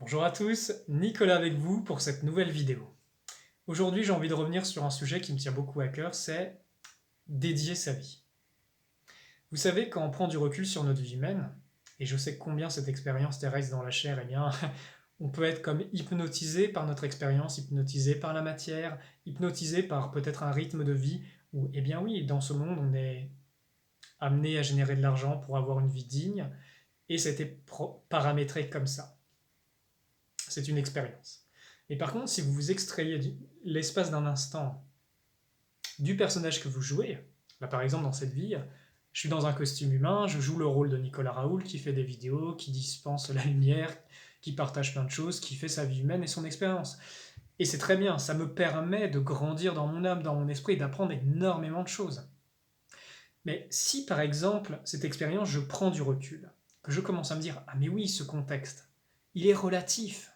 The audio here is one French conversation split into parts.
Bonjour à tous, Nicolas avec vous pour cette nouvelle vidéo. Aujourd'hui, j'ai envie de revenir sur un sujet qui me tient beaucoup à cœur, c'est dédier sa vie. Vous savez, quand on prend du recul sur notre vie humaine, et je sais combien cette expérience terrestre dans la chair, eh bien, on peut être comme hypnotisé par notre expérience, hypnotisé par la matière, hypnotisé par peut-être un rythme de vie où, eh bien oui, dans ce monde, on est amené à générer de l'argent pour avoir une vie digne, et c'était paramétré comme ça. C'est une expérience. Mais par contre, si vous vous extrayez l'espace d'un instant du personnage que vous jouez, là par exemple dans cette vie, je suis dans un costume humain, je joue le rôle de Nicolas Raoul qui fait des vidéos, qui dispense la lumière, qui partage plein de choses, qui fait sa vie humaine et son expérience. Et c'est très bien, ça me permet de grandir dans mon âme, dans mon esprit, d'apprendre énormément de choses. Mais si par exemple, cette expérience, je prends du recul, que je commence à me dire, ah mais oui, ce contexte, il est relatif,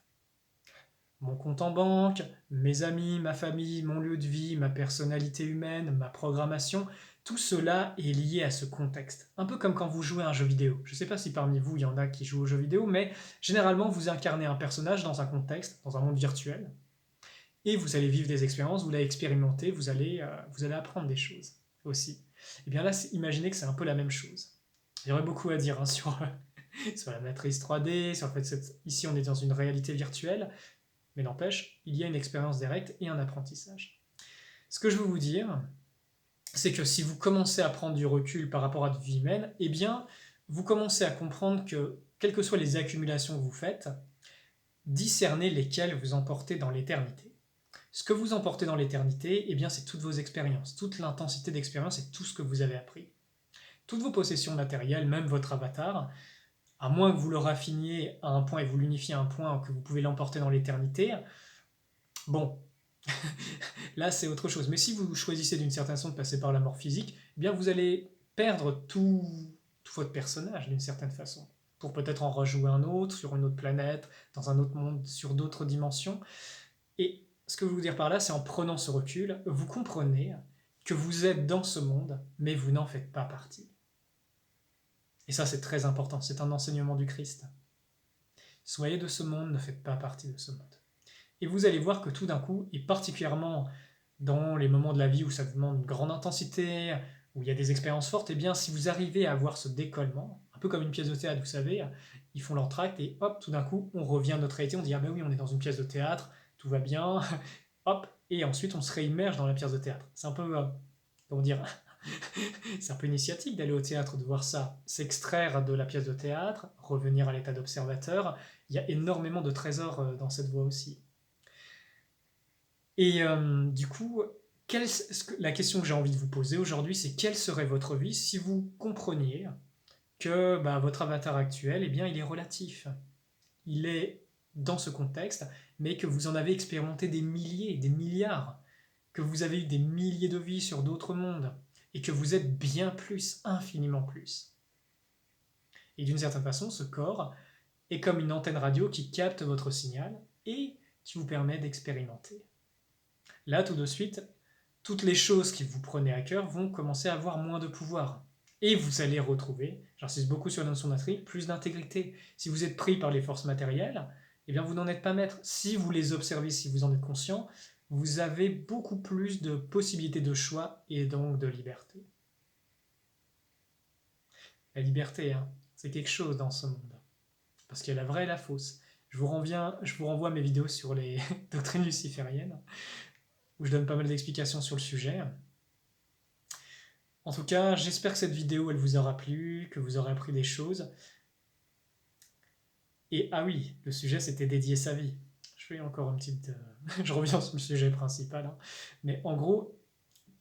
mon compte en banque, mes amis, ma famille, mon lieu de vie, ma personnalité humaine, ma programmation, tout cela est lié à ce contexte. Un peu comme quand vous jouez à un jeu vidéo. Je ne sais pas si parmi vous il y en a qui jouent aux jeux vidéo, mais généralement vous incarnez un personnage dans un contexte, dans un monde virtuel, et vous allez vivre des expériences, vous allez expérimenter, vous allez apprendre des choses aussi. Et bien là, imaginez que c'est un peu la même chose. Il y aurait beaucoup à dire hein, sur la matrice 3D, sur le fait que ici on est dans une réalité virtuelle, mais n'empêche, il y a une expérience directe et un apprentissage. Ce que je veux vous dire, c'est que si vous commencez à prendre du recul par rapport à votre vie humaine, eh bien, vous commencez à comprendre que, quelles que soient les accumulations que vous faites, discernez lesquelles vous emportez dans l'éternité. Ce que vous emportez dans l'éternité, eh bien, c'est toutes vos expériences, toute l'intensité d'expérience et tout ce que vous avez appris. Toutes vos possessions matérielles, même votre avatar, à moins que vous le raffiniez à un point et vous l'unifiez à un point que vous pouvez l'emporter dans l'éternité, bon, là, c'est autre chose. Mais si vous choisissez d'une certaine façon de passer par la mort physique, eh bien vous allez perdre tout votre personnage d'une certaine façon. Pour peut-être en rejouer un autre, sur une autre planète, dans un autre monde, sur d'autres dimensions. Et ce que je veux vous dire par là, c'est en prenant ce recul, vous comprenez que vous êtes dans ce monde, mais vous n'en faites pas partie. Et ça, c'est très important. C'est un enseignement du Christ. Soyez de ce monde, ne faites pas partie de ce monde. Et vous allez voir que tout d'un coup, et particulièrement dans les moments de la vie où ça demande une grande intensité, où il y a des expériences fortes, et bien si vous arrivez à avoir ce décollement, un peu comme une pièce de théâtre, vous savez, ils font l'entracte et hop, tout d'un coup, on revient à notre réalité, on dit ah ben oui, on est dans une pièce de théâtre, tout va bien, hop, et ensuite on se réimmerge dans la pièce de théâtre. C'est un peu, comment dire, c'est un peu initiatique d'aller au théâtre, de voir ça, s'extraire de la pièce de théâtre, revenir à l'état d'observateur. Il y a énormément de trésors dans cette voie aussi. Et du coup, la question que j'ai envie de vous poser aujourd'hui, c'est quelle serait votre vie si vous compreniez que bah, votre avatar actuel, eh bien, il est relatif. Il est dans ce contexte, mais que vous en avez expérimenté des milliers, des milliards, que vous avez eu des milliers de vies sur d'autres mondes, et que vous êtes bien plus, infiniment plus. Et d'une certaine façon, ce corps est comme une antenne radio qui capte votre signal et qui vous permet d'expérimenter. Là, tout de suite, toutes les choses qui vous prenaient à cœur vont commencer à avoir moins de pouvoir. Et vous allez retrouver, j'insiste beaucoup sur la notion d'intégrité, plus d'intégrité. Si vous êtes pris par les forces matérielles, eh bien vous n'en êtes pas maître. Si vous les observez, si vous en êtes conscient, vous avez beaucoup plus de possibilités de choix et donc de liberté. La liberté, hein, c'est quelque chose dans ce monde. Parce qu'il y a la vraie et la fausse. Je vous renvoie à mes vidéos sur les doctrines lucifériennes, où je donne pas mal d'explications sur le sujet. En tout cas, j'espère que cette vidéo, elle vous aura plu, que vous aurez appris des choses. Et ah oui, le sujet, c'était dédier sa vie. Je fais encore une petite... je reviens sur le sujet principal. Hein. Mais en gros,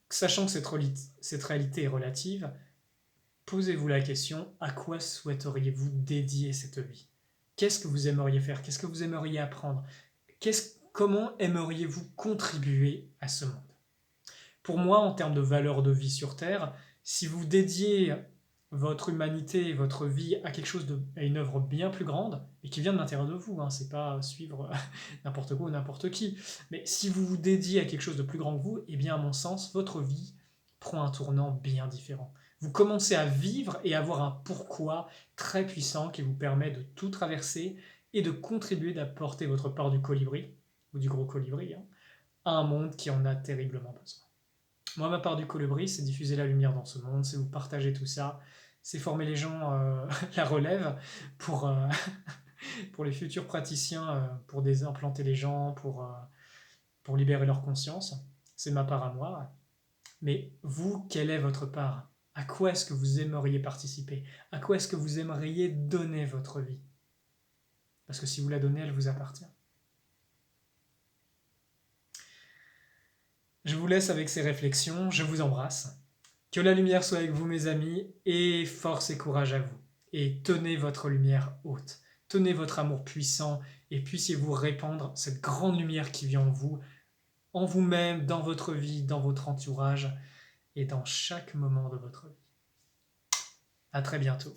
sachant que cette réalité est relative, posez-vous la question, à quoi souhaiteriez-vous dédier cette vie? Qu'est-ce que vous aimeriez faire? Qu'est-ce que vous aimeriez apprendre? Comment aimeriez-vous contribuer à ce monde? Pour moi, en termes de valeur de vie sur Terre, si vous dédiez votre humanité, votre vie à quelque chose à une œuvre bien plus grande, et qui vient de l'intérieur de vous, hein, c'est pas suivre n'importe quoi ou n'importe qui, mais si vous vous dédiez à quelque chose de plus grand que vous, eh bien à mon sens, votre vie prend un tournant bien différent. Vous commencez à vivre et avoir un pourquoi très puissant qui vous permet de tout traverser et de contribuer d'apporter votre part du colibri, ou du gros colibri, hein, à un monde qui en a terriblement besoin. Moi, ma part du colibri, c'est diffuser la lumière dans ce monde, c'est vous partager tout ça, c'est former les gens, la relève pour, pour les futurs praticiens, pour désimplanter les gens, pour libérer leur conscience. C'est ma part à moi. Mais vous, quelle est votre part? À quoi est-ce que vous aimeriez participer? À quoi est-ce que vous aimeriez donner votre vie? Parce que si vous la donnez, elle vous appartient. Je vous laisse avec ces réflexions, je vous embrasse. Que la lumière soit avec vous mes amis, et force et courage à vous. Et tenez votre lumière haute, tenez votre amour puissant, et puissiez-vous répandre cette grande lumière qui vit en vous-même, dans votre vie, dans votre entourage, et dans chaque moment de votre vie. À très bientôt.